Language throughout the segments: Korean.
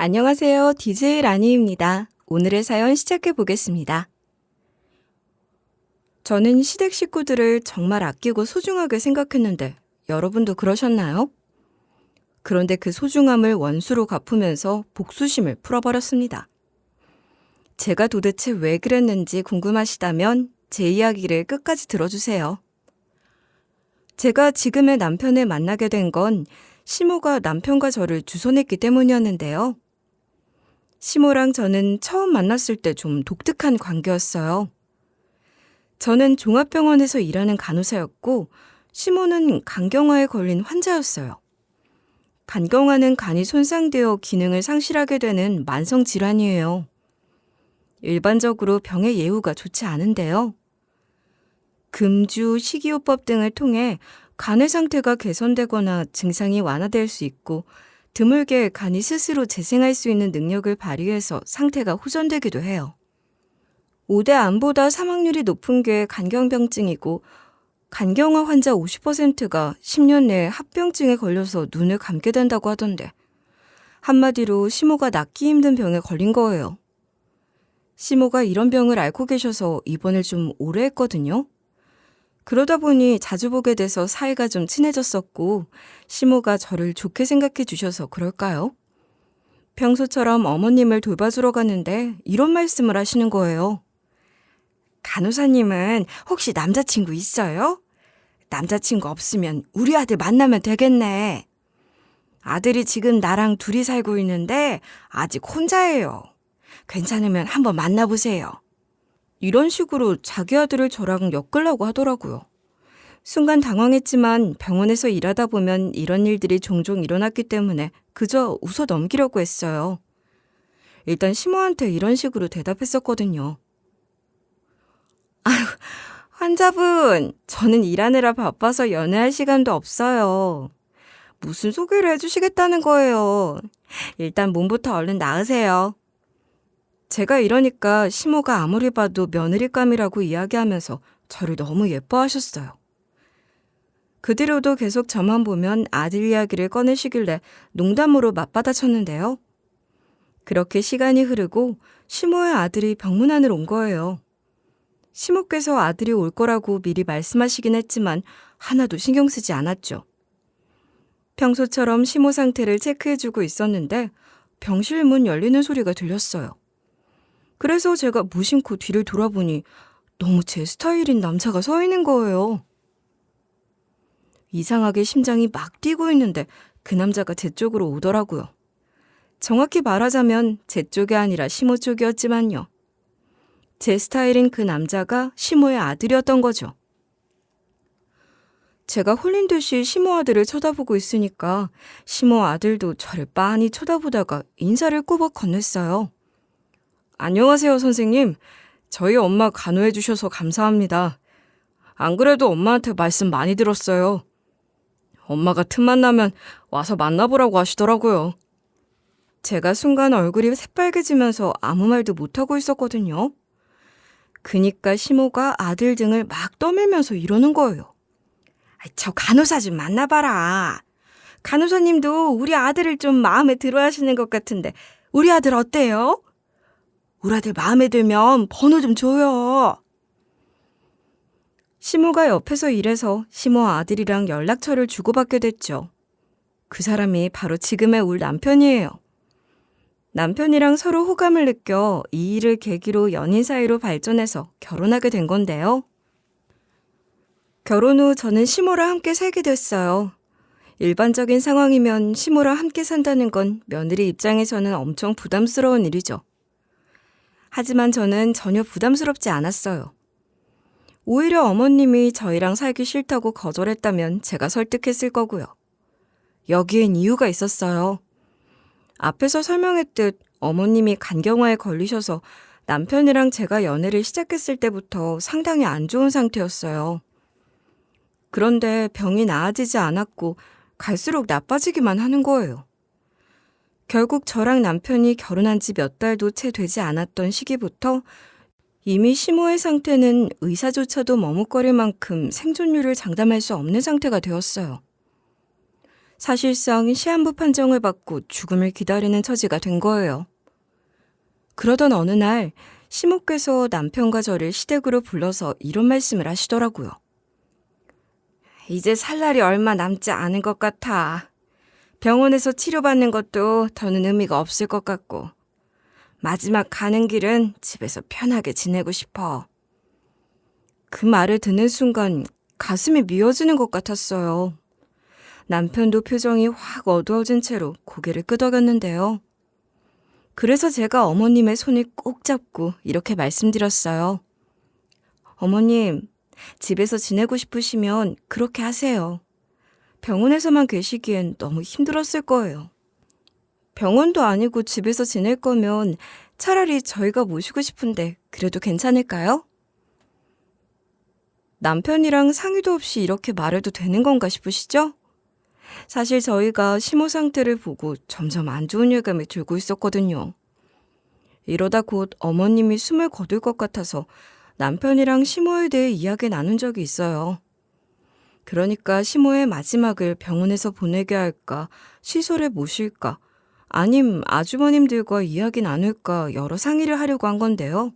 안녕하세요. DJ 라니입니다. 오늘의 사연 시작해 보겠습니다. 저는 시댁 식구들을 정말 아끼고 소중하게 생각했는데 여러분도 그러셨나요? 그런데 그 소중함을 원수로 갚으면서 복수심을 풀어버렸습니다. 제가 도대체 왜 그랬는지 궁금하시다면 제 이야기를 끝까지 들어주세요. 제가 지금의 남편을 만나게 된 건 시모가 남편과 저를 주선했기 때문이었는데요. 시모랑 저는 처음 만났을 때 좀 독특한 관계였어요. 저는 종합병원에서 일하는 간호사였고 시모는 간경화에 걸린 환자였어요. 간경화는 간이 손상되어 기능을 상실하게 되는 만성 질환이에요. 일반적으로 병의 예후가 좋지 않은데요. 금주, 식이요법 등을 통해 간의 상태가 개선되거나 증상이 완화될 수 있고 드물게 간이 스스로 재생할 수 있는 능력을 발휘해서 상태가 호전되기도 해요. 5대 암보다 사망률이 높은 게 간경병증이고 간경화 환자 50%가 10년 내에 합병증에 걸려서 눈을 감게 된다고 하던데 한마디로 시모가 낫기 힘든 병에 걸린 거예요. 시모가 이런 병을 앓고 계셔서 입원을 좀 오래 했거든요. 그러다 보니 자주 보게 돼서 사이가 좀 친해졌었고 시모가 저를 좋게 생각해 주셔서 그럴까요? 평소처럼 어머님을 돌봐주러 갔는데 이런 말씀을 하시는 거예요. 간호사님은 혹시 남자친구 있어요? 남자친구 없으면 우리 아들 만나면 되겠네. 아들이 지금 나랑 둘이 살고 있는데 아직 혼자예요. 괜찮으면 한번 만나보세요. 이런 식으로 자기 아들을 저랑 엮으려고 하더라고요. 순간 당황했지만 병원에서 일하다 보면 이런 일들이 종종 일어났기 때문에 그저 웃어 넘기려고 했어요. 일단 시모한테 이런 식으로 대답했었거든요. 아유, 환자분, 저는 일하느라 바빠서 연애할 시간도 없어요. 무슨 소개를 해주시겠다는 거예요. 일단 몸부터 얼른 나으세요. 제가 이러니까 시모가 아무리 봐도 며느리감이라고 이야기하면서 저를 너무 예뻐하셨어요. 그 뒤로도 계속 저만 보면 아들 이야기를 꺼내시길래 농담으로 맞받아쳤는데요. 그렇게 시간이 흐르고 시모의 아들이 병문안을 온 거예요. 시모께서 아들이 올 거라고 미리 말씀하시긴 했지만 하나도 신경 쓰지 않았죠. 평소처럼 시모 상태를 체크해주고 있었는데 병실 문 열리는 소리가 들렸어요. 그래서 제가 무심코 뒤를 돌아보니 너무 제 스타일인 남자가 서 있는 거예요. 이상하게 심장이 막 뛰고 있는데 그 남자가 제 쪽으로 오더라고요. 정확히 말하자면 제 쪽이 아니라 시모 쪽이었지만요. 제 스타일인 그 남자가 시모의 아들이었던 거죠. 제가 홀린 듯이 시모 아들을 쳐다보고 있으니까 시모 아들도 저를 빤히 쳐다보다가 인사를 꾸벅 건넸어요. 안녕하세요, 선생님. 저희 엄마 간호해 주셔서 감사합니다. 안 그래도 엄마한테 말씀 많이 들었어요. 엄마가 틈만 나면 와서 만나보라고 하시더라고요. 제가 순간 얼굴이 새빨개지면서 아무 말도 못하고 있었거든요. 그니까 시모가 아들 등을 막 떠밀면서 이러는 거예요. 저 간호사 좀 만나봐라. 간호사님도 우리 아들을 좀 마음에 들어 하시는 것 같은데 우리 아들 어때요? 우리 아들 마음에 들면 번호 좀 줘요. 시모가 옆에서 일해서 시모 아들이랑 연락처를 주고받게 됐죠. 그 사람이 바로 지금의 우리 남편이에요. 남편이랑 서로 호감을 느껴 이 일을 계기로 연인 사이로 발전해서 결혼하게 된 건데요. 결혼 후 저는 시모랑 함께 살게 됐어요. 일반적인 상황이면 시모랑 함께 산다는 건 며느리 입장에서는 엄청 부담스러운 일이죠. 하지만 저는 전혀 부담스럽지 않았어요. 오히려 어머님이 저희랑 살기 싫다고 거절했다면 제가 설득했을 거고요. 여기엔 이유가 있었어요. 앞에서 설명했듯 어머님이 간경화에 걸리셔서 남편이랑 제가 연애를 시작했을 때부터 상당히 안 좋은 상태였어요. 그런데 병이 나아지지 않았고 갈수록 나빠지기만 하는 거예요. 결국 저랑 남편이 결혼한 지 몇 달도 채 되지 않았던 시기부터 이미 시모의 상태는 의사조차도 머뭇거릴 만큼 생존율을 장담할 수 없는 상태가 되었어요. 사실상 시한부 판정을 받고 죽음을 기다리는 처지가 된 거예요. 그러던 어느 날 시모께서 남편과 저를 시댁으로 불러서 이런 말씀을 하시더라고요. 이제 살 날이 얼마 남지 않은 것 같아. 병원에서 치료받는 것도 더는 의미가 없을 것 같고 마지막 가는 길은 집에서 편하게 지내고 싶어. 그 말을 듣는 순간 가슴이 미어지는 것 같았어요. 남편도 표정이 확 어두워진 채로 고개를 끄덕였는데요. 그래서 제가 어머님의 손을 꼭 잡고 이렇게 말씀드렸어요. 어머님, 집에서 지내고 싶으시면 그렇게 하세요. 병원에서만 계시기엔 너무 힘들었을 거예요. 병원도 아니고 집에서 지낼 거면 차라리 저희가 모시고 싶은데 그래도 괜찮을까요? 남편이랑 상의도 없이 이렇게 말해도 되는 건가 싶으시죠? 사실 저희가 시모 상태를 보고 점점 안 좋은 예감이 들고 있었거든요. 이러다 곧 어머님이 숨을 거둘 것 같아서 남편이랑 시모에 대해 이야기 나눈 적이 있어요. 그러니까 시모의 마지막을 병원에서 보내게 할까, 시설에 모실까, 아님 아주버님들과 이야기 나눌까 여러 상의를 하려고 한 건데요.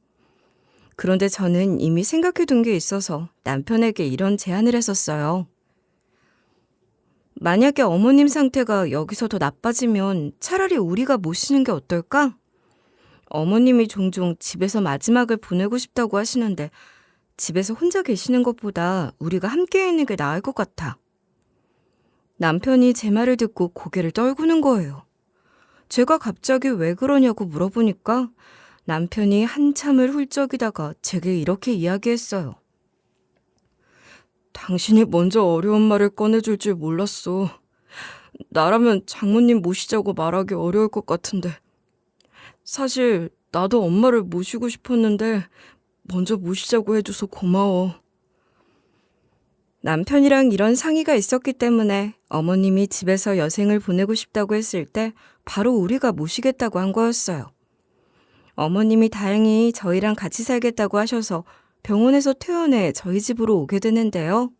그런데 저는 이미 생각해둔 게 있어서 남편에게 이런 제안을 했었어요. 만약에 어머님 상태가 여기서 더 나빠지면 차라리 우리가 모시는 게 어떨까? 어머님이 종종 집에서 마지막을 보내고 싶다고 하시는데 집에서 혼자 계시는 것보다 우리가 함께 있는 게 나을 것 같아. 남편이 제 말을 듣고 고개를 떨구는 거예요. 제가 갑자기 왜 그러냐고 물어보니까 남편이 한참을 훌쩍이다가 제게 이렇게 이야기했어요. 당신이 먼저 어려운 말을 꺼내줄 줄 몰랐어. 나라면 장모님 모시자고 말하기 어려울 것 같은데. 사실 나도 엄마를 모시고 싶었는데 먼저 모시자고 해줘서 고마워. 남편이랑 이런 상의가 있었기 때문에 어머님이 집에서 여생을 보내고 싶다고 했을 때 바로 우리가 모시겠다고 한 거였어요. 어머님이 다행히 저희랑 같이 살겠다고 하셔서 병원에서 퇴원해 저희 집으로 오게 되는데요.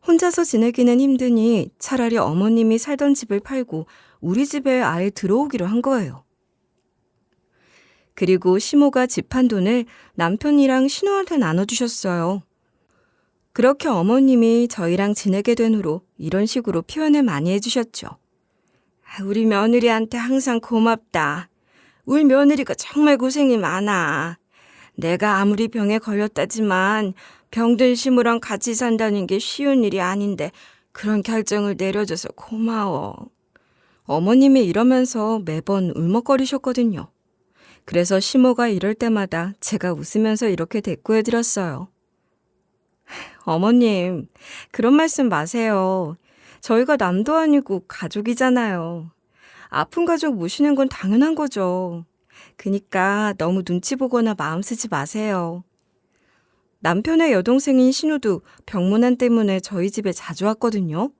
혼자서 지내기는 힘드니 차라리 어머님이 살던 집을 팔고 우리 집에 아예 들어오기로 한 거예요. 그리고 시모가 집 판 돈을 남편이랑 신우한테 나눠주셨어요. 그렇게 어머님이 저희랑 지내게 된 후로 이런 식으로 표현을 많이 해주셨죠. 우리 며느리한테 항상 고맙다. 우리 며느리가 정말 고생이 많아. 내가 아무리 병에 걸렸다지만 병든 시모랑 같이 산다는 게 쉬운 일이 아닌데 그런 결정을 내려줘서 고마워. 어머님이 이러면서 매번 울먹거리셨거든요. 그래서 시모가 이럴 때마다 제가 웃으면서 이렇게 대꾸해드렸어요. 어머님, 그런 말씀 마세요. 저희가 남도 아니고 가족이잖아요. 아픈 가족 모시는 건 당연한 거죠. 그니까 너무 눈치 보거나 마음 쓰지 마세요. 남편의 여동생인 신우도 병문안 때문에 저희 집에 자주 왔거든요.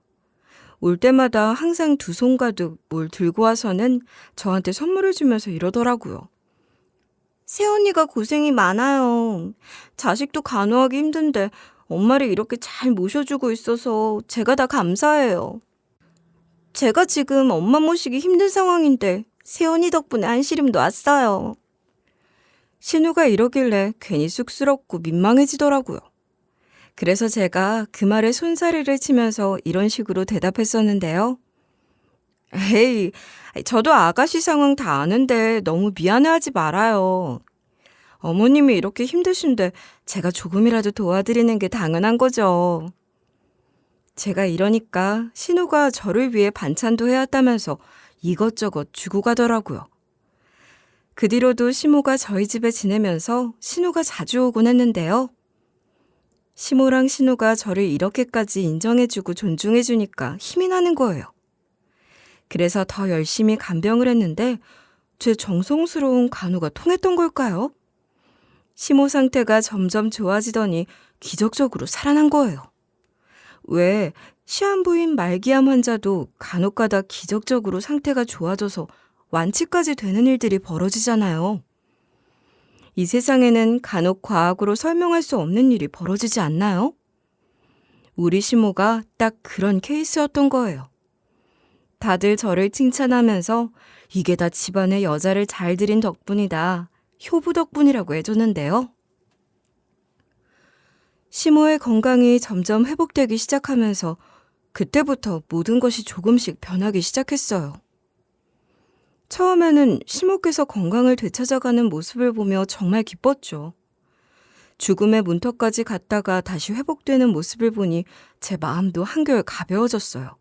올 때마다 항상 두 손 가득 뭘 들고 와서는 저한테 선물을 주면서 이러더라고요. 새언니가 고생이 많아요. 자식도 간호하기 힘든데 엄마를 이렇게 잘 모셔주고 있어서 제가 다 감사해요. 제가 지금 엄마 모시기 힘든 상황인데 새언니 덕분에 한시름도 왔어요. 신우가 이러길래 괜히 쑥스럽고 민망해지더라고요. 그래서 제가 그 말에 손사래를 치면서 이런 식으로 대답했었는데요. 에이, 저도 아가씨 상황 다 아는데 너무 미안해하지 말아요. 어머님이 이렇게 힘드신데 제가 조금이라도 도와드리는 게 당연한 거죠. 제가 이러니까 신우가 저를 위해 반찬도 해왔다면서 이것저것 주고 가더라고요. 그 뒤로도 시모가 저희 집에 지내면서 신우가 자주 오곤 했는데요. 시모랑 신우가 저를 이렇게까지 인정해주고 존중해주니까 힘이 나는 거예요. 그래서 더 열심히 간병을 했는데 제 정성스러운 간호가 통했던 걸까요? 시모 상태가 점점 좋아지더니 기적적으로 살아난 거예요. 왜 시한부인 말기암 환자도 간혹가다 기적적으로 상태가 좋아져서 완치까지 되는 일들이 벌어지잖아요. 이 세상에는 간혹 과학으로 설명할 수 없는 일이 벌어지지 않나요? 우리 시모가 딱 그런 케이스였던 거예요. 다들 저를 칭찬하면서 이게 다 집안에 여자를 잘 들인 덕분이다. 효부 덕분이라고 해줬는데요. 시모의 건강이 점점 회복되기 시작하면서 그때부터 모든 것이 조금씩 변하기 시작했어요. 처음에는 시모께서 건강을 되찾아가는 모습을 보며 정말 기뻤죠. 죽음의 문턱까지 갔다가 다시 회복되는 모습을 보니 제 마음도 한결 가벼워졌어요.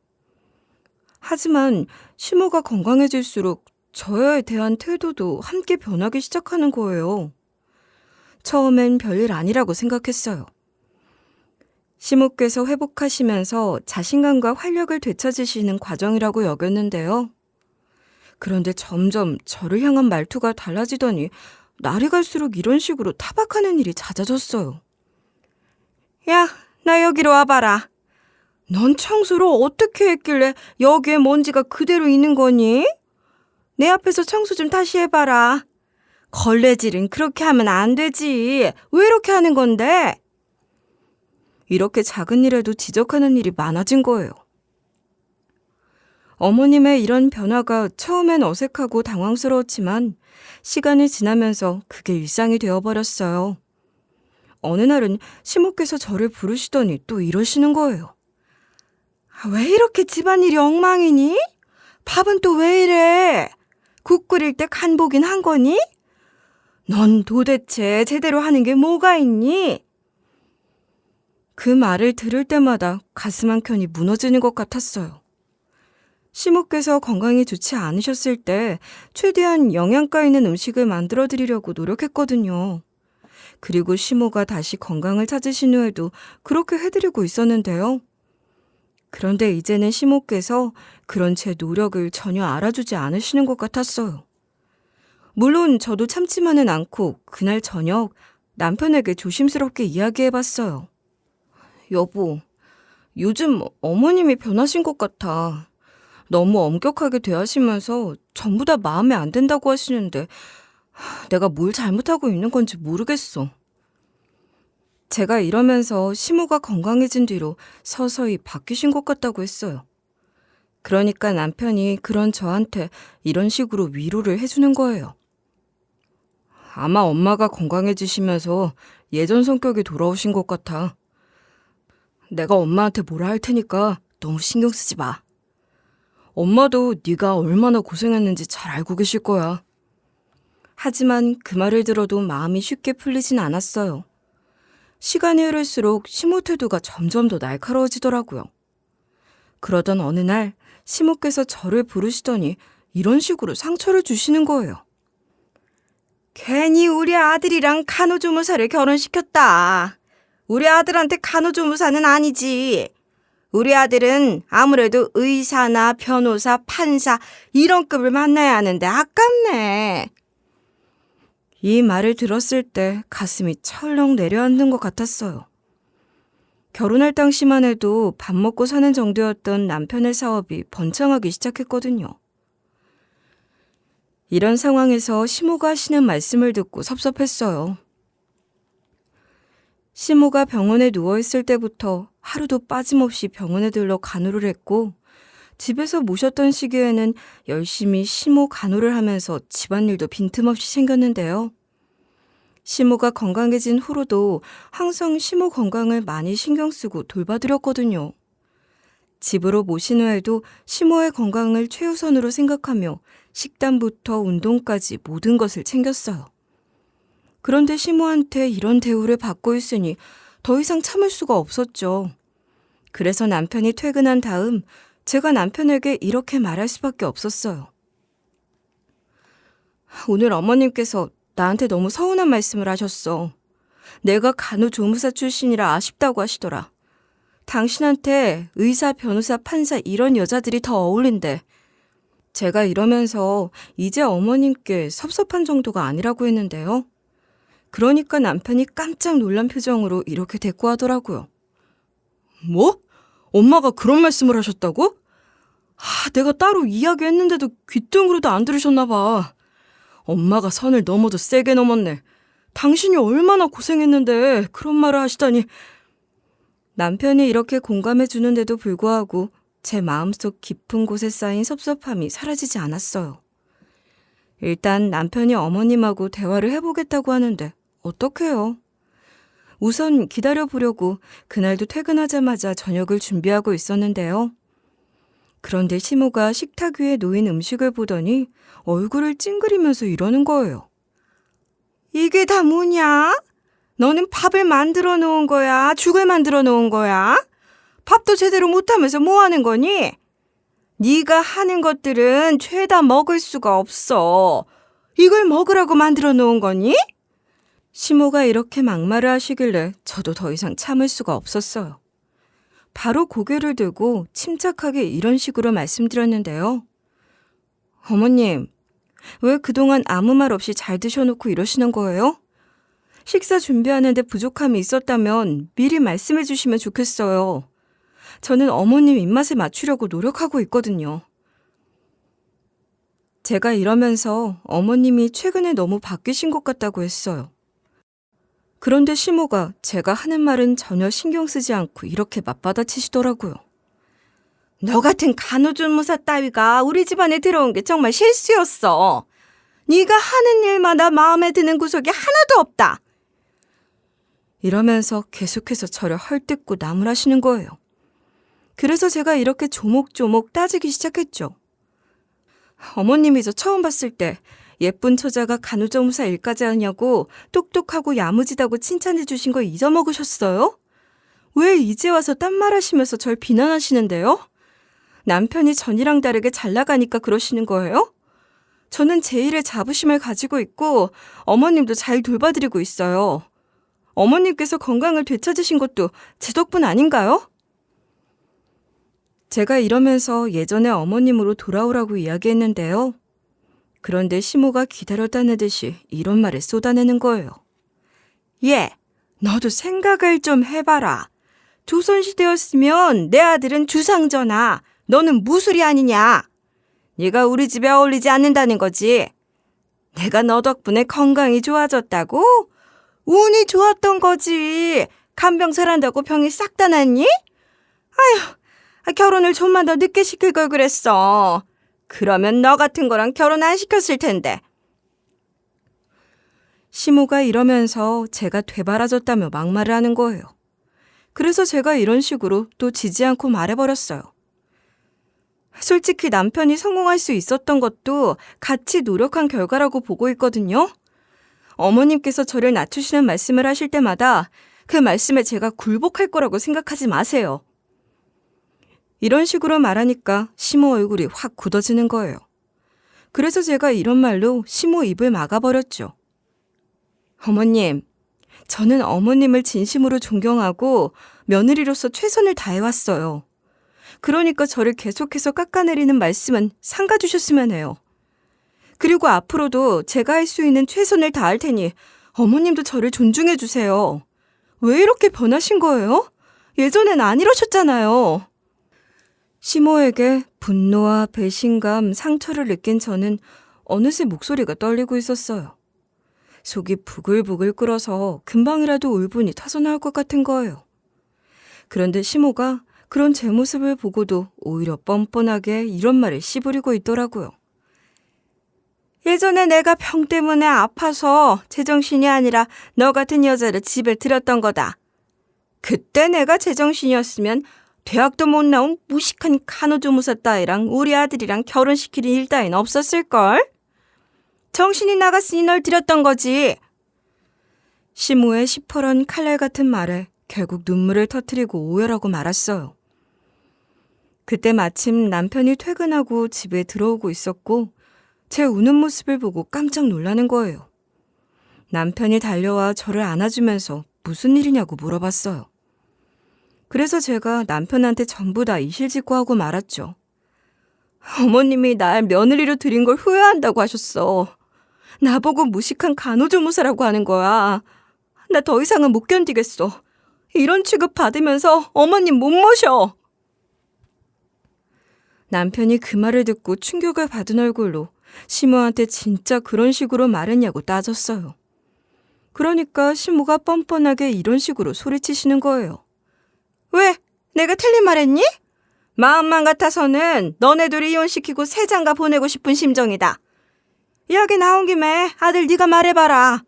하지만 시모가 건강해질수록 저에 대한 태도도 함께 변하기 시작하는 거예요. 처음엔 별일 아니라고 생각했어요. 시모께서 회복하시면서 자신감과 활력을 되찾으시는 과정이라고 여겼는데요. 그런데 점점 저를 향한 말투가 달라지더니 날이 갈수록 이런 식으로 타박하는 일이 잦아졌어요. 야, 나 여기로 와봐라. 넌 청소를 어떻게 했길래 여기에 먼지가 그대로 있는 거니? 내 앞에서 청소 좀 다시 해봐라. 걸레질은 그렇게 하면 안 되지. 왜 이렇게 하는 건데? 이렇게 작은 일에도 지적하는 일이 많아진 거예요. 어머님의 이런 변화가 처음엔 어색하고 당황스러웠지만 시간이 지나면서 그게 일상이 되어버렸어요. 어느 날은 시모께서 저를 부르시더니 또 이러시는 거예요. 왜 이렇게 집안일이 엉망이니? 밥은 또 왜 이래? 국 끓일 때 간 보긴 한 거니? 넌 도대체 제대로 하는 게 뭐가 있니? 그 말을 들을 때마다 가슴 한켠이 무너지는 것 같았어요. 시모께서 건강이 좋지 않으셨을 때 최대한 영양가 있는 음식을 만들어 드리려고 노력했거든요. 그리고 시모가 다시 건강을 찾으신 후에도 그렇게 해드리고 있었는데요. 그런데 이제는 시모께서 그런 제 노력을 전혀 알아주지 않으시는 것 같았어요. 물론 저도 참지만은 않고 그날 저녁 남편에게 조심스럽게 이야기해봤어요. 여보, 요즘 어머님이 변하신 것 같아. 너무 엄격하게 대하시면서 전부 다 마음에 안 든다고 하시는데 내가 뭘 잘못하고 있는 건지 모르겠어. 제가 이러면서 시모가 건강해진 뒤로 서서히 바뀌신 것 같다고 했어요. 그러니까 남편이 그런 저한테 이런 식으로 위로를 해주는 거예요. 아마 엄마가 건강해지시면서 예전 성격이 돌아오신 것 같아. 내가 엄마한테 뭐라 할 테니까 너무 신경 쓰지 마. 엄마도 네가 얼마나 고생했는지 잘 알고 계실 거야. 하지만 그 말을 들어도 마음이 쉽게 풀리진 않았어요. 시간이 흐를수록 시모 태도가 점점 더 날카로워지더라고요. 그러던 어느 날 시모께서 저를 부르시더니 이런 식으로 상처를 주시는 거예요. 괜히 우리 아들이랑 간호조무사를 결혼시켰다. 우리 아들한테 간호조무사는 아니지. 우리 아들은 아무래도 의사나 변호사, 판사 이런 급을 만나야 하는데 아깝네. 이 말을 들었을 때 가슴이 철렁 내려앉는 것 같았어요. 결혼할 당시만 해도 밥 먹고 사는 정도였던 남편의 사업이 번창하기 시작했거든요. 이런 상황에서 시모가 하시는 말씀을 듣고 섭섭했어요. 시모가 병원에 누워있을 때부터 하루도 빠짐없이 병원에 들러 간호를 했고 집에서 모셨던 시기에는 열심히 시모 간호를 하면서 집안일도 빈틈없이 챙겼는데요. 시모가 건강해진 후로도 항상 시모 건강을 많이 신경 쓰고 돌봐드렸거든요. 집으로 모신 후에도 시모의 건강을 최우선으로 생각하며 식단부터 운동까지 모든 것을 챙겼어요. 그런데 시모한테 이런 대우를 받고 있으니 더 이상 참을 수가 없었죠. 그래서 남편이 퇴근한 다음 제가 남편에게 이렇게 말할 수밖에 없었어요. 오늘 어머님께서 나한테 너무 서운한 말씀을 하셨어. 내가 간호조무사 출신이라 아쉽다고 하시더라. 당신한테 의사, 변호사, 판사 이런 여자들이 더 어울린대. 제가 이러면서 이제 어머님께 섭섭한 정도가 아니라고 했는데요. 그러니까 남편이 깜짝 놀란 표정으로 이렇게 대꾸하더라고요. 뭐? 엄마가 그런 말씀을 하셨다고? 내가 따로 이야기했는데도 귀뚱으로도 안 들으셨나 봐. 엄마가 선을 넘어도 세게 넘었네. 당신이 얼마나 고생했는데 그런 말을 하시다니. 남편이 이렇게 공감해 주는데도 불구하고 제 마음속 깊은 곳에 쌓인 섭섭함이 사라지지 않았어요. 일단 남편이 어머님하고 대화를 해보겠다고 하는데 어떡해요? 우선 기다려보려고 그날도 퇴근하자마자 저녁을 준비하고 있었는데요. 그런데 시모가 식탁 위에 놓인 음식을 보더니 얼굴을 찡그리면서 이러는 거예요. 이게 다 뭐냐? 너는 밥을 만들어 놓은 거야? 죽을 만들어 놓은 거야? 밥도 제대로 못하면서 뭐 하는 거니? 네가 하는 것들은 죄다 먹을 수가 없어. 이걸 먹으라고 만들어 놓은 거니? 시모가 이렇게 막말을 하시길래 저도 더 이상 참을 수가 없었어요. 바로 고개를 들고 침착하게 이런 식으로 말씀드렸는데요. 어머님, 왜 그동안 아무 말 없이 잘 드셔놓고 이러시는 거예요? 식사 준비하는데 부족함이 있었다면 미리 말씀해 주시면 좋겠어요. 저는 어머님 입맛에 맞추려고 노력하고 있거든요. 제가 이러면서 어머님이 최근에 너무 바뀌신 것 같다고 했어요. 그런데 시모가 제가 하는 말은 전혀 신경 쓰지 않고 이렇게 맞받아치시더라고요. 너 같은 간호조무사 따위가 우리 집안에 들어온 게 정말 실수였어. 네가 하는 일마다 마음에 드는 구석이 하나도 없다. 이러면서 계속해서 저를 헐뜯고 나무라시는 거예요. 그래서 제가 이렇게 조목조목 따지기 시작했죠. 어머님이 저 처음 봤을 때 예쁜 처자가 간호조무사 일까지 하냐고 똑똑하고 야무지다고 칭찬해 주신 거 잊어먹으셨어요? 왜 이제 와서 딴 말 하시면서 절 비난하시는데요? 남편이 전이랑 다르게 잘 나가니까 그러시는 거예요? 저는 제 일에 자부심을 가지고 있고 어머님도 잘 돌봐드리고 있어요. 어머님께서 건강을 되찾으신 것도 제 덕분 아닌가요? 제가 이러면서 예전에 어머님으로 돌아오라고 이야기했는데요. 그런데 시모가 기다렸다는 듯이 이런 말을 쏟아내는 거예요. 예, 너도 생각을 좀 해봐라. 조선시대였으면 내 아들은 주상전하, 너는 무술이 아니냐. 네가 우리 집에 어울리지 않는다는 거지. 내가 너 덕분에 건강이 좋아졌다고? 운이 좋았던 거지. 간병살한다고 병이 싹 다 났니? 아휴, 결혼을 좀만 더 늦게 시킬 걸 그랬어. 그러면 너 같은 거랑 결혼 안 시켰을 텐데. 시모가 이러면서 제가 되바라졌다며 막말을 하는 거예요. 그래서 제가 이런 식으로 또 지지 않고 말해버렸어요. 솔직히 남편이 성공할 수 있었던 것도 같이 노력한 결과라고 보고 있거든요. 어머님께서 저를 낮추시는 말씀을 하실 때마다 그 말씀에 제가 굴복할 거라고 생각하지 마세요. 이런 식으로 말하니까 시모 얼굴이 확 굳어지는 거예요. 그래서 제가 이런 말로 시모 입을 막아버렸죠. 어머님, 저는 어머님을 진심으로 존경하고 며느리로서 최선을 다해왔어요. 그러니까 저를 계속해서 깎아내리는 말씀은 삼가주셨으면 해요. 그리고 앞으로도 제가 할 수 있는 최선을 다할 테니 어머님도 저를 존중해 주세요. 왜 이렇게 변하신 거예요? 예전엔 안 이러셨잖아요. 시모에게 분노와 배신감, 상처를 느낀 저는 어느새 목소리가 떨리고 있었어요. 속이 부글부글 끓어서 금방이라도 울분이 터져나올 것 같은 거예요. 그런데 시모가 그런 제 모습을 보고도 오히려 뻔뻔하게 이런 말을 씨부리고 있더라고요. 예전에 내가 병 때문에 아파서 제정신이 아니라 너 같은 여자를 집에 들였던 거다. 그때 내가 제정신이었으면 대학도 못 나온 무식한 간호조무사 따위랑 우리 아들이랑 결혼시킬 일 따윈 없었을걸? 정신이 나갔으니 널 들였던 거지. 시모의 시퍼런 칼날 같은 말에 결국 눈물을 터뜨리고 오열하고 말았어요. 그때 마침 남편이 퇴근하고 집에 들어오고 있었고 제 우는 모습을 보고 깜짝 놀라는 거예요. 남편이 달려와 저를 안아주면서 무슨 일이냐고 물어봤어요. 그래서 제가 남편한테 전부 다 이실직고하고 말았죠. 어머님이 날 며느리로 들인 걸 후회한다고 하셨어. 나보고 무식한 간호조무사라고 하는 거야. 나 더 이상은 못 견디겠어. 이런 취급 받으면서 어머님 못 모셔. 남편이 그 말을 듣고 충격을 받은 얼굴로 시모한테 진짜 그런 식으로 말했냐고 따졌어요. 그러니까 시모가 뻔뻔하게 이런 식으로 소리치시는 거예요. 왜? 내가 틀린 말 했니? 마음만 같아서는 너네들 이혼시키고 새 장가 보내고 싶은 심정이다. 이야기 나온 김에 아들 네가 말해봐라.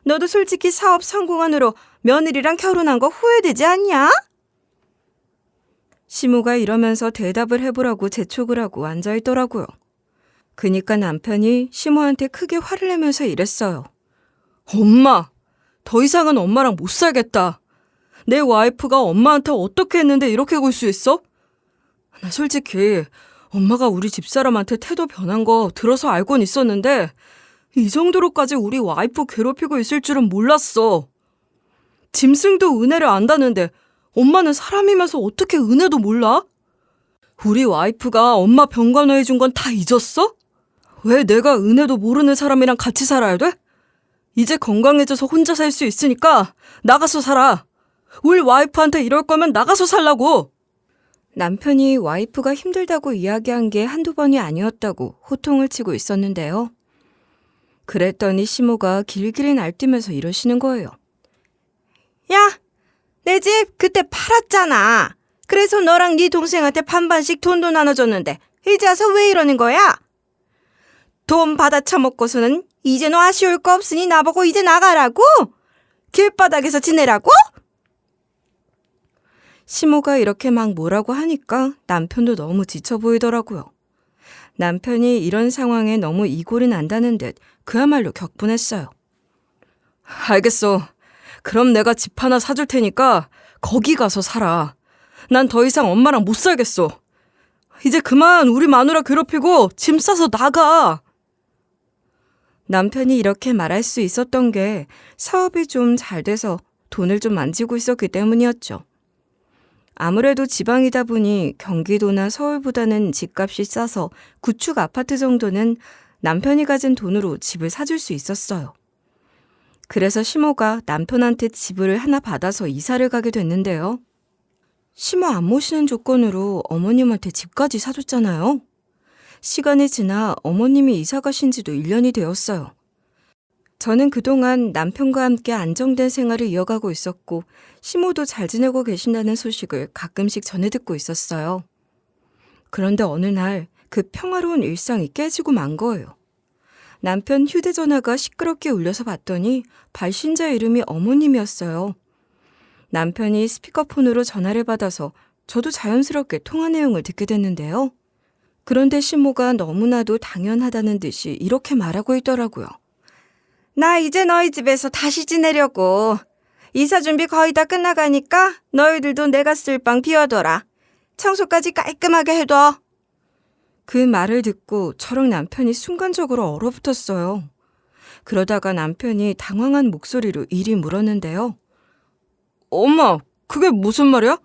너도 솔직히 사업 성공한 후로 며느리랑 결혼한 거 후회되지 않냐? 시모가 이러면서 대답을 해보라고 재촉을 하고 앉아있더라고요. 그니까 남편이 시모한테 크게 화를 내면서 이랬어요. 엄마, 더 이상은 엄마랑 못 살겠다. 내 와이프가 엄마한테 어떻게 했는데 이렇게 굴 수 있어? 나 솔직히 엄마가 우리 집사람한테 태도 변한 거 들어서 알고는 있었는데 이 정도로까지 우리 와이프 괴롭히고 있을 줄은 몰랐어. 짐승도 은혜를 안다는데 엄마는 사람이면서 어떻게 은혜도 몰라? 우리 와이프가 엄마 병간호해준 건 다 잊었어? 왜 내가 은혜도 모르는 사람이랑 같이 살아야 돼? 이제 건강해져서 혼자 살 수 있으니까 나가서 살아. 우리 와이프한테 이럴 거면 나가서 살라고. 남편이 와이프가 힘들다고 이야기한 게 한두 번이 아니었다고 호통을 치고 있었는데요. 그랬더니 시모가 길길이 날뛰면서 이러시는 거예요. 야, 내 집 그때 팔았잖아. 그래서 너랑 네 동생한테 반반씩 돈도 나눠줬는데 이제 와서 왜 이러는 거야? 돈 받아 처먹고서는 이제 너 아쉬울 거 없으니 나보고 이제 나가라고? 길바닥에서 지내라고? 시모가 이렇게 막 뭐라고 하니까 남편도 너무 지쳐 보이더라고요. 남편이 이런 상황에 너무 이골이 난다는 듯 그야말로 격분했어요. 알겠어. 그럼 내가 집 하나 사줄 테니까 거기 가서 살아. 난 더 이상 엄마랑 못 살겠어. 이제 그만 우리 마누라 괴롭히고 짐 싸서 나가. 남편이 이렇게 말할 수 있었던 게 사업이 좀 잘 돼서 돈을 좀 만지고 있었기 때문이었죠. 아무래도 지방이다 보니 경기도나 서울보다는 집값이 싸서 구축 아파트 정도는 남편이 가진 돈으로 집을 사줄 수 있었어요. 그래서 시모가 남편한테 집을 하나 받아서 이사를 가게 됐는데요. 시모 안 모시는 조건으로 어머님한테 집까지 사줬잖아요. 시간이 지나 어머님이 이사 가신 지도 1년이 되었어요. 저는 그동안 남편과 함께 안정된 생활을 이어가고 있었고 시모도 잘 지내고 계신다는 소식을 가끔씩 전해 듣고 있었어요. 그런데 어느 날 그 평화로운 일상이 깨지고 만 거예요. 남편 휴대전화가 시끄럽게 울려서 봤더니 발신자 이름이 어머님이었어요. 남편이 스피커폰으로 전화를 받아서 저도 자연스럽게 통화 내용을 듣게 됐는데요. 그런데 시모가 너무나도 당연하다는 듯이 이렇게 말하고 있더라고요. 나 이제 너희 집에서 다시 지내려고. 이사 준비 거의 다 끝나가니까 너희들도 내가 쓸 방 비워둬라. 청소까지 깔끔하게 해둬. 그 말을 듣고 저랑 남편이 순간적으로 얼어붙었어요. 그러다가 남편이 당황한 목소리로 이리 물었는데요. 엄마, 그게 무슨 말이야?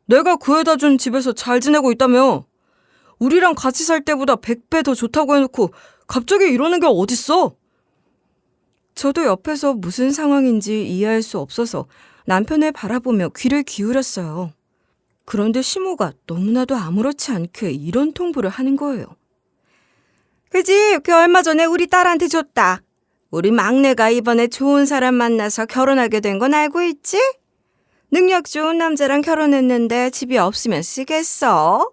내가 구해다 준 집에서 잘 지내고 있다며. 우리랑 같이 살 때보다 100배 더 좋다고 해놓고 갑자기 이러는 게 어딨어? 저도 옆에서 무슨 상황인지 이해할 수 없어서 남편을 바라보며 귀를 기울였어요. 그런데 시모가 너무나도 아무렇지 않게 이런 통보를 하는 거예요. 그 집 얼마 전에 우리 딸한테 줬다. 우리 막내가 이번에 좋은 사람 만나서 결혼하게 된 건 알고 있지? 능력 좋은 남자랑 결혼했는데 집이 없으면 쓰겠어?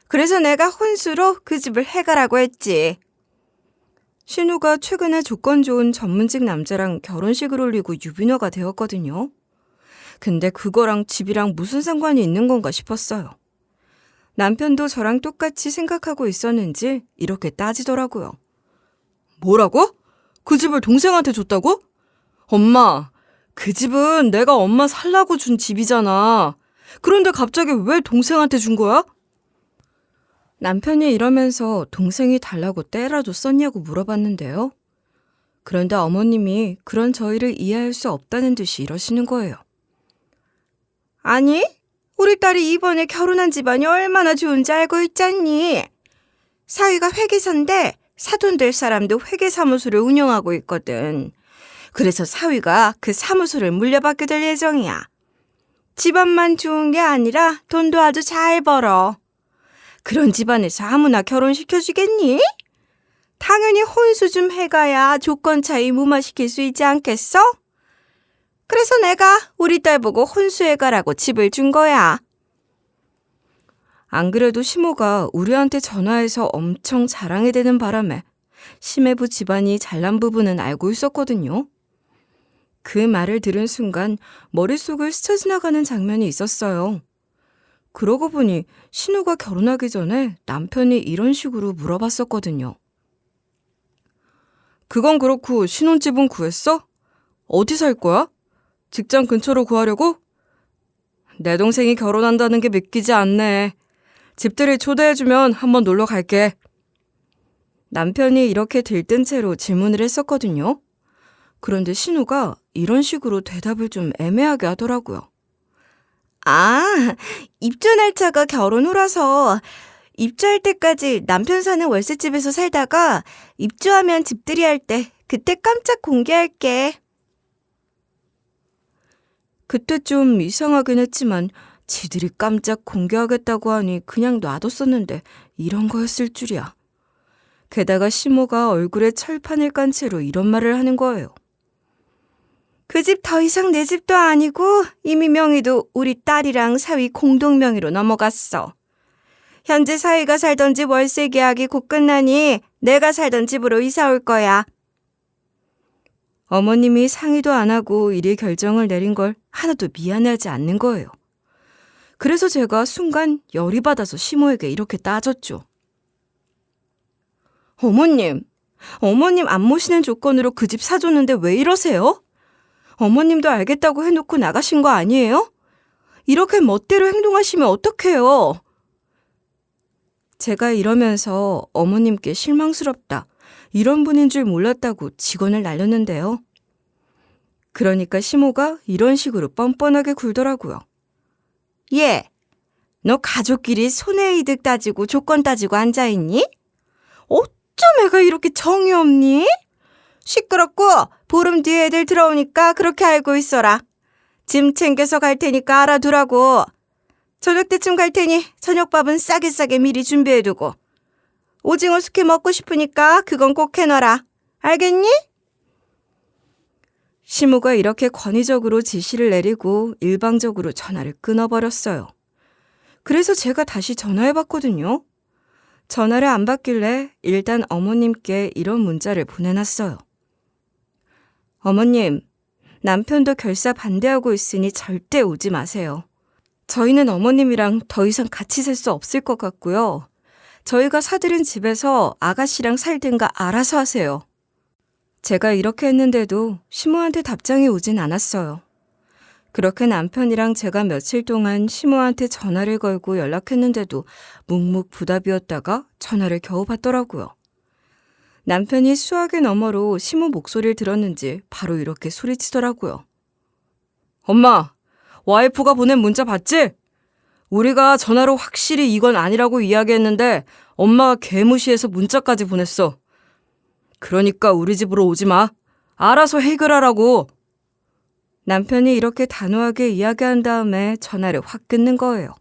그래서 내가 혼수로 그 집을 해가라고 했지. 신우가 최근에 조건 좋은 전문직 남자랑 결혼식을 올리고 유부녀가 되었거든요. 근데 그거랑 집이랑 무슨 상관이 있는 건가 싶었어요. 남편도 저랑 똑같이 생각하고 있었는지 이렇게 따지더라고요. 뭐라고? 그 집을 동생한테 줬다고? 엄마, 그 집은 내가 엄마 살라고 준 집이잖아. 그런데 갑자기 왜 동생한테 준 거야? 남편이 이러면서 동생이 달라고 때라도 썼냐고 물어봤는데요. 그런데 어머님이 그런 저희를 이해할 수 없다는 듯이 이러시는 거예요. 아니, 우리 딸이 이번에 결혼한 집안이 얼마나 좋은지 알고 있잖니. 사위가 회계사인데 사돈 될 사람도 회계사무소를 운영하고 있거든. 그래서 사위가 그 사무소를 물려받게 될 예정이야. 집안만 좋은 게 아니라 돈도 아주 잘 벌어. 그런 집안에서 아무나 결혼시켜주겠니? 당연히 혼수 좀 해가야 조건 차이 무마시킬 수 있지 않겠어? 그래서 내가 우리 딸 보고 혼수해가라고 집을 준 거야. 안 그래도 시모가 우리한테 전화해서 엄청 자랑이 되는 바람에 심해부 집안이 잘난 부분은 알고 있었거든요. 그 말을 들은 순간 머릿속을 스쳐 지나가는 장면이 있었어요. 그러고 보니 신우가 결혼하기 전에 남편이 이런 식으로 물어봤었거든요. 그건 그렇고 신혼집은 구했어? 어디 살 거야? 직장 근처로 구하려고? 내 동생이 결혼한다는 게 믿기지 않네. 집들이 초대해주면 한번 놀러 갈게. 남편이 이렇게 들뜬 채로 질문을 했었거든요. 그런데 신우가 이런 식으로 대답을 좀 애매하게 하더라고요. 아, 입주 날짜가 결혼 후라서 입주할 때까지 남편 사는 월세집에서 살다가 입주하면 집들이 할 때 그때 깜짝 공개할게. 그때 좀 이상하긴 했지만 지들이 깜짝 공개하겠다고 하니 그냥 놔뒀었는데 이런 거였을 줄이야. 게다가 시모가 얼굴에 철판을 깐 채로 이런 말을 하는 거예요. 그 집 더 이상 내 집도 아니고 이미 명의도 우리 딸이랑 사위 공동 명의로 넘어갔어. 현재 사위가 살던 집 월세 계약이 곧 끝나니 내가 살던 집으로 이사 올 거야. 어머님이 상의도 안 하고 이리 결정을 내린 걸 하나도 미안해하지 않는 거예요. 그래서 제가 순간 열이 받아서 시모에게 이렇게 따졌죠. 어머님 안 모시는 조건으로 그 집 사줬는데 왜 이러세요? 어머님도 알겠다고 해놓고 나가신 거 아니에요? 이렇게 멋대로 행동하시면 어떡해요? 제가 이러면서 어머님께 실망스럽다, 이런 분인 줄 몰랐다고 직언을 날렸는데요. 그러니까 시모가 이런 식으로 뻔뻔하게 굴더라고요. 얘, 너 가족끼리 손해이득 따지고 조건 따지고 앉아있니? 어쩜 애가 이렇게 정이 없니? 시끄럽고 보름 뒤에 애들 들어오니까 그렇게 알고 있어라. 짐 챙겨서 갈 테니까 알아두라고. 저녁 때쯤 갈 테니 저녁밥은 싸게 미리 준비해두고. 오징어 숙회 먹고 싶으니까 그건 꼭 해놔라. 알겠니? 시모가 이렇게 권위적으로 지시를 내리고 일방적으로 전화를 끊어버렸어요. 그래서 제가 다시 전화해봤거든요. 전화를 안 받길래 일단 어머님께 이런 문자를 보내놨어요. 어머님, 남편도 결사 반대하고 있으니 절대 오지 마세요. 저희는 어머님이랑 더 이상 같이 살 수 없을 것 같고요. 저희가 사들인 집에서 아가씨랑 살든가 알아서 하세요. 제가 이렇게 했는데도 시모한테 답장이 오진 않았어요. 그렇게 남편이랑 제가 며칠 동안 시모한테 전화를 걸고 연락했는데도 묵묵부답이었다가 전화를 겨우 받더라고요. 남편이 수화기 너머로 시모 목소리를 들었는지 바로 이렇게 소리치더라고요. 엄마, 와이프가 보낸 문자 봤지? 우리가 전화로 확실히 이건 아니라고 이야기했는데 엄마가 개무시해서 문자까지 보냈어. 그러니까 우리 집으로 오지 마. 알아서 해결하라고. 남편이 이렇게 단호하게 이야기한 다음에 전화를 확 끊는 거예요.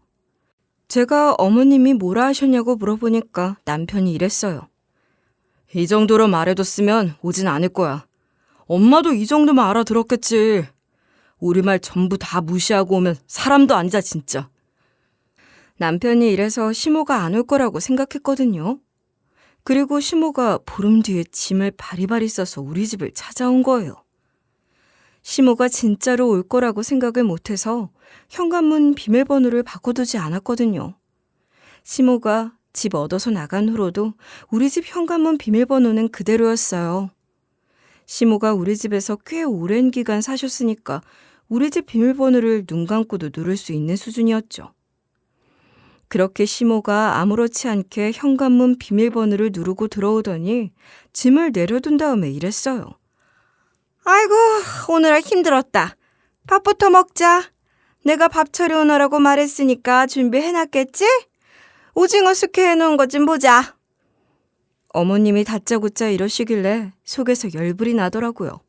제가 어머님이 뭐라 하셨냐고 물어보니까 남편이 이랬어요. 이 정도로 말해뒀으면 오진 않을 거야. 엄마도 이 정도만 알아들었겠지. 우리 말 전부 다 무시하고 오면 사람도 아니자 진짜. 남편이 이래서 시모가 안 올 거라고 생각했거든요. 그리고 시모가 보름 뒤에 짐을 바리바리 싸서 우리 집을 찾아온 거예요. 시모가 진짜로 올 거라고 생각을 못해서 현관문 비밀번호를 바꿔두지 않았거든요. 시모가 집 얻어서 나간 후로도 우리 집 현관문 비밀번호는 그대로였어요. 시모가 우리 집에서 꽤 오랜 기간 사셨으니까 우리 집 비밀번호를 눈 감고도 누를 수 있는 수준이었죠. 그렇게 시모가 아무렇지 않게 현관문 비밀번호를 누르고 들어오더니 짐을 내려둔 다음에 이랬어요. 아이고, 오늘아 힘들었다. 밥부터 먹자. 내가 밥 차려오느라고 말했으니까 준비해놨겠지? 오징어 숙회 해놓은 것 좀 보자. 어머님이 다짜고짜 이러시길래 속에서 열불이 나더라고요.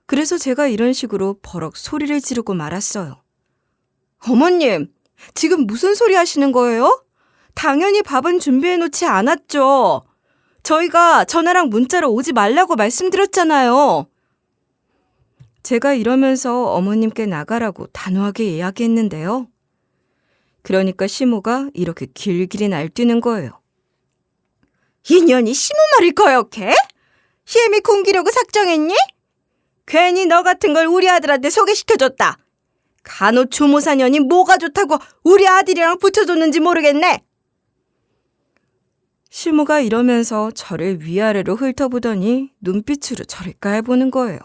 그래서 제가 이런 식으로 버럭 소리를 지르고 말았어요. 어머님, 지금 무슨 소리 하시는 거예요? 당연히 밥은 준비해놓지 않았죠. 저희가 전화랑 문자로 오지 말라고 말씀드렸잖아요. 제가 이러면서 어머님께 나가라고 단호하게 이야기했는데요. 그러니까 시모가 이렇게 길길이 날뛰는 거예요. 인연이 시모 말을 거역해? 시엠이 굶기려고 작정했니? 괜히 너 같은 걸 우리 아들한테 소개시켜줬다. 간호조무사년이 뭐가 좋다고 우리 아들이랑 붙여줬는지 모르겠네. 시모가 이러면서 저를 위아래로 훑어보더니 눈빛으로 저를 까해보는 거예요.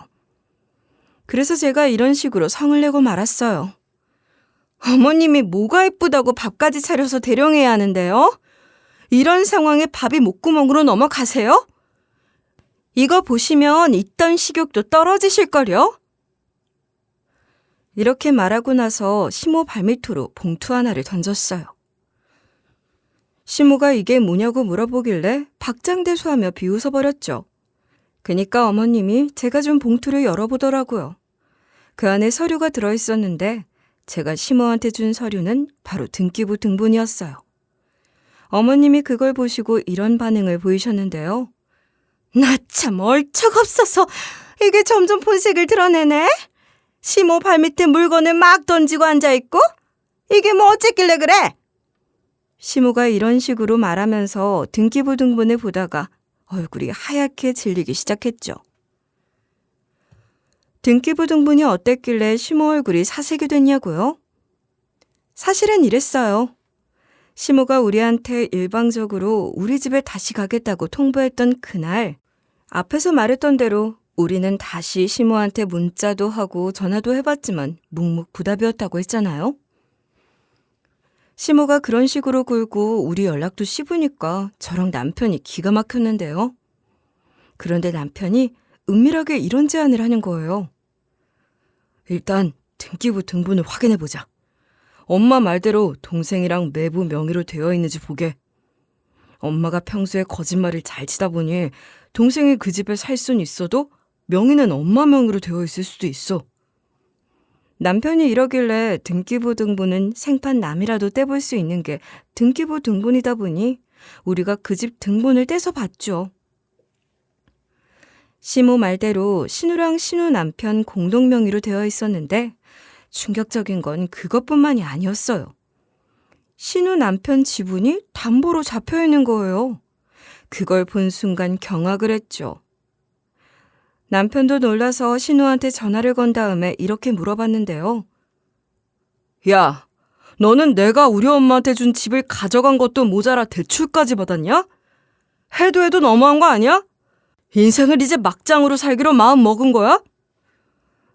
그래서 제가 이런 식으로 성을 내고 말았어요. 어머님이 뭐가 예쁘다고 밥까지 차려서 대령해야 하는데요? 이런 상황에 밥이 목구멍으로 넘어가세요? 이거 보시면 있던 식욕도 떨어지실걸요? 이렇게 말하고 나서 시모 발밑으로 봉투 하나를 던졌어요. 시모가 이게 뭐냐고 물어보길래 박장대소하며 비웃어버렸죠. 그니까 어머님이 제가 준 봉투를 열어보더라고요. 그 안에 서류가 들어있었는데 제가 시모한테 준 서류는 바로 등기부 등본이었어요. 어머님이 그걸 보시고 이런 반응을 보이셨는데요. 나 참 얼척없어서 이게 점점 본색을 드러내네. 시모 발밑에 물건을 막 던지고 앉아있고 이게 뭐 어쨌길래 그래? 시모가 이런 식으로 말하면서 등기부 등본을 보다가 얼굴이 하얗게 질리기 시작했죠. 등기부 등본이 어땠길래 시모 얼굴이 사색이 됐냐고요? 사실은 이랬어요. 시모가 우리한테 일방적으로 우리 집에 다시 가겠다고 통보했던 그날, 앞에서 말했던 대로 우리는 다시 시모한테 문자도 하고 전화도 해봤지만 묵묵부답이었다고 했잖아요. 시모가 그런 식으로 굴고 우리 연락도 씹으니까 저랑 남편이 기가 막혔는데요. 그런데 남편이 은밀하게 이런 제안을 하는 거예요. 일단 등기부 등본을 확인해보자. 엄마 말대로 동생이랑 매부 명의로 되어 있는지 보게. 엄마가 평소에 거짓말을 잘 치다 보니 동생이 그 집에 살 수는 있어도 명의는 엄마 명의로 되어 있을 수도 있어. 남편이 이러길래 등기부 등본은 생판 남이라도 떼볼 수 있는 게 등기부 등본이다 보니 우리가 그 집 등본을 떼서 봤죠. 시모 말대로 신우랑 신우 남편 공동 명의로 되어 있었는데 충격적인 건 그것뿐만이 아니었어요. 신우 남편 지분이 담보로 잡혀 있는 거예요. 그걸 본 순간 경악을 했죠. 남편도 놀라서 신우한테 전화를 건 다음에 이렇게 물어봤는데요. 야, 너는 내가 우리 엄마한테 준 집을 가져간 것도 모자라 대출까지 받았냐? 해도 너무한 거 아니야? 인생을 이제 막장으로 살기로 마음 먹은 거야?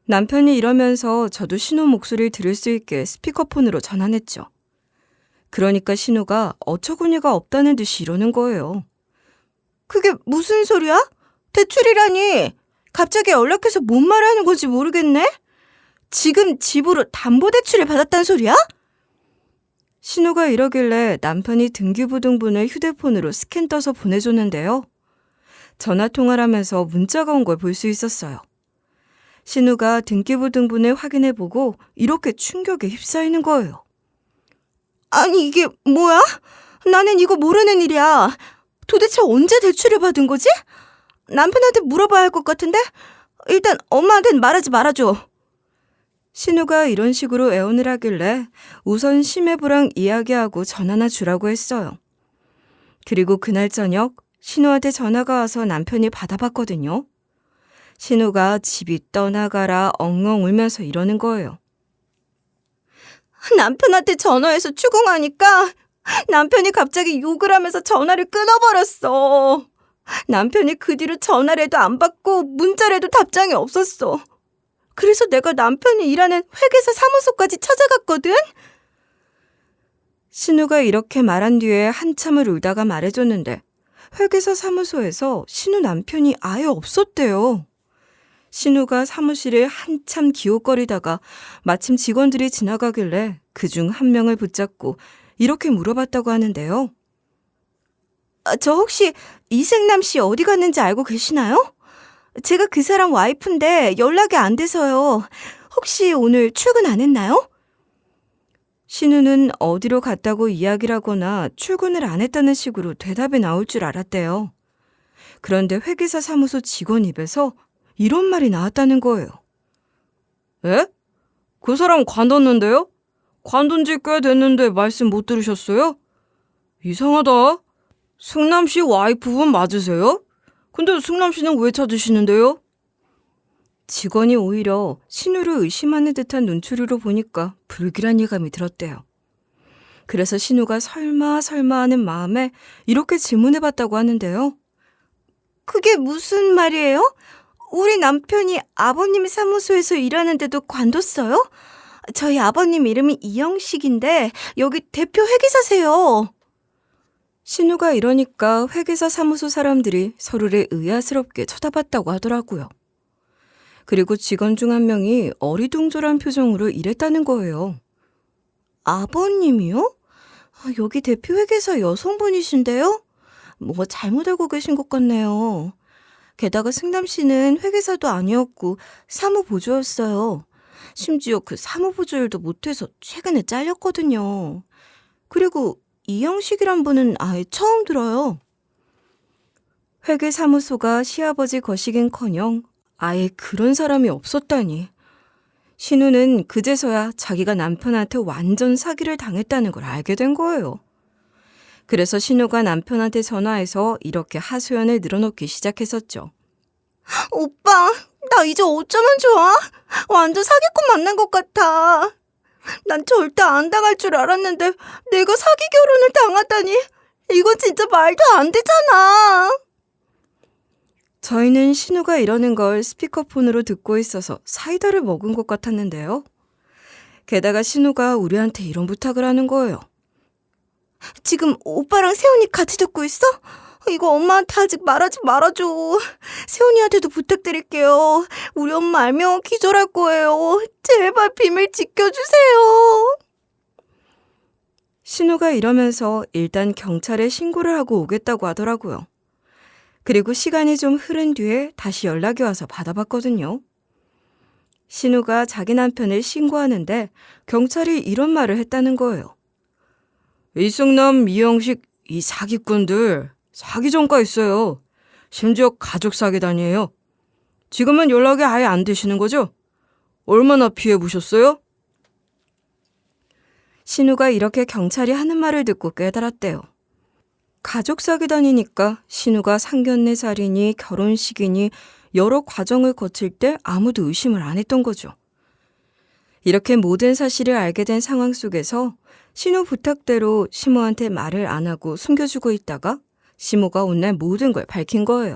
남편이 이러면서 저도 신우 목소리를 들을 수 있게 스피커폰으로 전환했죠. 그러니까 신우가 어처구니가 없다는 듯이 이러는 거예요. 그게 무슨 소리야? 대출이라니! 갑자기 연락해서 뭔 말을 하는 건지 모르겠네? 지금 집으로 담보대출을 받았단 소리야? 신우가 이러길래 남편이 등기부 등본을 휴대폰으로 스캔 떠서 보내줬는데요. 전화통화를 하면서 문자가 온 걸 볼 수 있었어요. 신우가 등기부 등본을 확인해보고 이렇게 충격에 휩싸이는 거예요. 아니 이게 뭐야? 나는 이거 모르는 일이야. 도대체 언제 대출을 받은 거지? 남편한테 물어봐야 할 것 같은데? 일단 엄마한테는 말하지 말아줘. 신우가 이런 식으로 애원을 하길래 우선 심해부랑 이야기하고 전화나 주라고 했어요. 그리고 그날 저녁 신우한테 전화가 와서 남편이 받아봤거든요. 신우가 집이 떠나가라 엉엉 울면서 이러는 거예요. 남편한테 전화해서 추궁하니까 남편이 갑자기 욕을 하면서 전화를 끊어버렸어. 남편이 그 뒤로 전화를 해도 안 받고 문자를 해도 답장이 없었어. 그래서 내가 남편이 일하는 회계사 사무소까지 찾아갔거든. 신우가 이렇게 말한 뒤에 한참을 울다가 말해줬는데 회계사 사무소에서 신우 남편이 아예 없었대요. 신우가 사무실에 한참 기웃거리다가 마침 직원들이 지나가길래 그중 한 명을 붙잡고 이렇게 물어봤다고 하는데요. 저 혹시 이생남 씨 어디 갔는지 알고 계시나요? 제가 그 사람 와이프인데 연락이 안 돼서요. 혹시 오늘 출근 안 했나요? 신우는 어디로 갔다고 이야기를 하거나 출근을 안 했다는 식으로 대답이 나올 줄 알았대요. 그런데 회계사 사무소 직원 입에서 이런 말이 나왔다는 거예요. 에? 그 사람 관뒀는데요? 관둔 지 꽤 됐는데 말씀 못 들으셨어요? 이상하다. 승남 씨 와이프분 맞으세요? 근데 승남 씨는 왜 찾으시는데요? 직원이 오히려 신우를 의심하는 듯한 눈초리로 보니까 불길한 예감이 들었대요. 그래서 신우가 설마 하는 마음에 이렇게 질문해봤다고 하는데요. 그게 무슨 말이에요? 우리 남편이 아버님 사무소에서 일하는데도 관뒀어요? 저희 아버님 이름이 이영식인데 여기 대표 회계사세요. 신우가 이러니까 회계사 사무소 사람들이 서로를 의아스럽게 쳐다봤다고 하더라고요. 그리고 직원 중 한 명이 어리둥절한 표정으로 이랬다는 거예요. 아버님이요? 여기 대표 회계사 여성분이신데요? 뭔가 잘못 알고 계신 것 같네요. 게다가 승남 씨는 회계사도 아니었고 사무보조였어요. 심지어 그 사무보조 일도 못해서 최근에 잘렸거든요. 그리고 이영식이란 분은 아예 처음 들어요. 회계사무소가 시아버지 거시긴커녕 아예 그런 사람이 없었다니. 신우는 그제서야 자기가 남편한테 완전 사기를 당했다는 걸 알게 된 거예요. 그래서 신우가 남편한테 전화해서 이렇게 하소연을 늘어놓기 시작했었죠. 오빠, 나 이제 어쩌면 좋아? 완전 사기꾼 만난 것 같아. 난 절대 안 당할 줄 알았는데 내가 사기 결혼을 당하다니. 이건 진짜 말도 안 되잖아. 저희는 신우가 이러는 걸 스피커폰으로 듣고 있어서 사이다를 먹은 것 같았는데요. 게다가 신우가 우리한테 이런 부탁을 하는 거예요. 지금 오빠랑 세훈이 같이 듣고 있어? 이거 엄마한테 아직 말하지 말아줘. 세훈이한테도 부탁드릴게요. 우리 엄마 알면 기절할 거예요. 제발 비밀 지켜주세요. 신우가 이러면서 일단 경찰에 신고를 하고 오겠다고 하더라고요. 그리고 시간이 좀 흐른 뒤에 다시 연락이 와서 받아봤거든요. 신우가 자기 남편을 신고하는데 경찰이 이런 말을 했다는 거예요. 이승남, 이영식 이 사기꾼들 사기 전과 있어요. 심지어 가족 사기단이에요. 지금은 연락이 아예 안 되시는 거죠? 얼마나 피해 보셨어요? 신우가 이렇게 경찰이 하는 말을 듣고 깨달았대요. 가족 사기단이니까 신우가 상견례 살이니 결혼식이니 여러 과정을 거칠 때 아무도 의심을 안 했던 거죠. 이렇게 모든 사실을 알게 된 상황 속에서 신우 부탁대로 시모한테 말을 안 하고 숨겨주고 있다가 시모가 온 날 모든 걸 밝힌 거예요.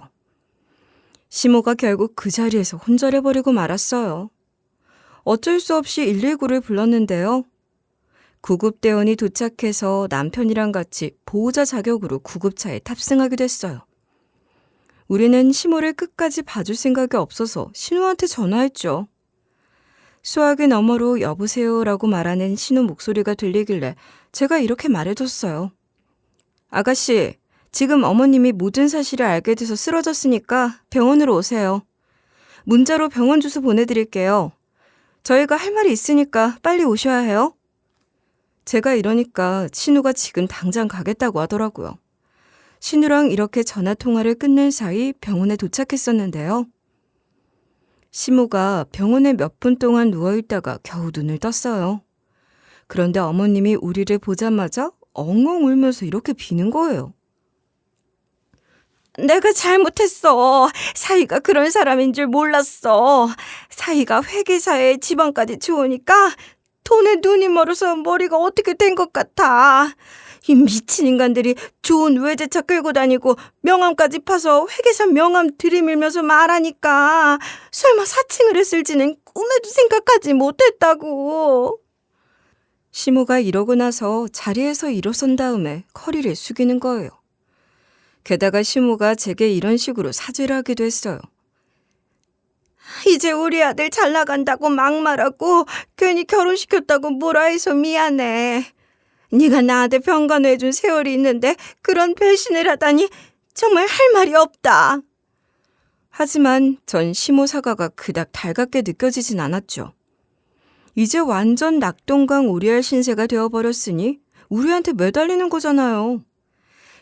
시모가 결국 그 자리에서 혼절해버리고 말았어요. 어쩔 수 없이 119를 불렀는데요. 구급대원이 도착해서 남편이랑 같이 보호자 자격으로 구급차에 탑승하게 됐어요. 우리는 시모를 끝까지 봐줄 생각이 없어서 신우한테 전화했죠. 수화기 너머로 여보세요라고 말하는 신우 목소리가 들리길래 제가 이렇게 말해줬어요. 아가씨, 지금 어머님이 모든 사실을 알게 돼서 쓰러졌으니까 병원으로 오세요. 문자로 병원 주소 보내드릴게요. 저희가 할 말이 있으니까 빨리 오셔야 해요. 제가 이러니까 신우가 지금 당장 가겠다고 하더라고요. 신우랑 이렇게 전화통화를 끝낸 사이 병원에 도착했었는데요. 시모가 병원에 몇 분 동안 누워있다가 겨우 눈을 떴어요. 그런데 어머님이 우리를 보자마자 엉엉 울면서 이렇게 비는 거예요. 내가 잘못했어. 사이가 그런 사람인 줄 몰랐어. 사이가 회계사에 집안까지 좋으니까 돈에 눈이 멀어서 머리가 어떻게 된 것 같아. 이 미친 인간들이 좋은 외제차 끌고 다니고 명함까지 파서 회계사 명함 들이밀면서 말하니까 설마 사칭을 했을지는 꿈에도 생각하지 못했다고. 시모가 이러고 나서 자리에서 일어선 다음에 허리를 숙이는 거예요. 게다가 시모가 제게 이런 식으로 사죄를 하기도 했어요. 이제 우리 아들 잘 나간다고 막말하고 괜히 결혼시켰다고 뭐라 해서 미안해. 네가 나한테 병간호해준 세월이 있는데 그런 배신을 하다니 정말 할 말이 없다. 하지만 전 시모 사과가 그닥 달갑게 느껴지진 않았죠. 이제 완전 낙동강 오리알 신세가 되어버렸으니 우리한테 매달리는 거잖아요.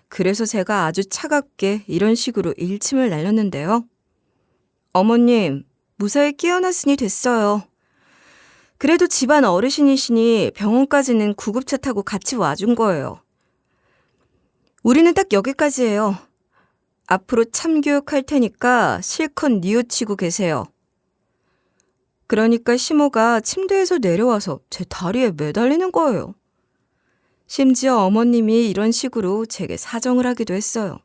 그래서 제가 아주 차갑게 이런 식으로 일침을 날렸는데요. 어머님, 무사히 깨어났으니 됐어요. 그래도 집안 어르신이시니 병원까지는 구급차 타고 같이 와준 거예요. 우리는 딱 여기까지예요. 앞으로 참교육할 테니까 실컷 뉘우치고 계세요. 그러니까 시모가 침대에서 내려와서 제 다리에 매달리는 거예요. 심지어 어머님이 이런 식으로 제게 사정을 하기도 했어요.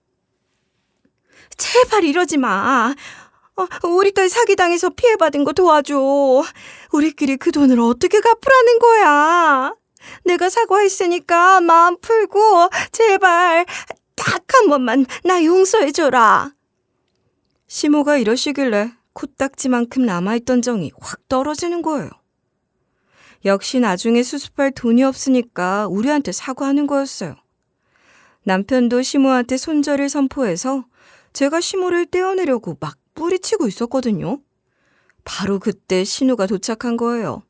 제발 이러지 마. 우리 딸 사기당해서 피해받은 거 도와줘. 우리끼리 그 돈을 어떻게 갚으라는 거야. 내가 사과했으니까 마음 풀고 제발 딱 한 번만 나 용서해줘라. 시모가 이러시길래 코딱지만큼 남아있던 정이 확 떨어지는 거예요. 역시 나중에 수습할 돈이 없으니까 우리한테 사과하는 거였어요. 남편도 시모한테 손절을 선포해서 제가 시모를 떼어내려고 막 뿌리치고 있었거든요. 바로 그때 신우가 도착한 거예요.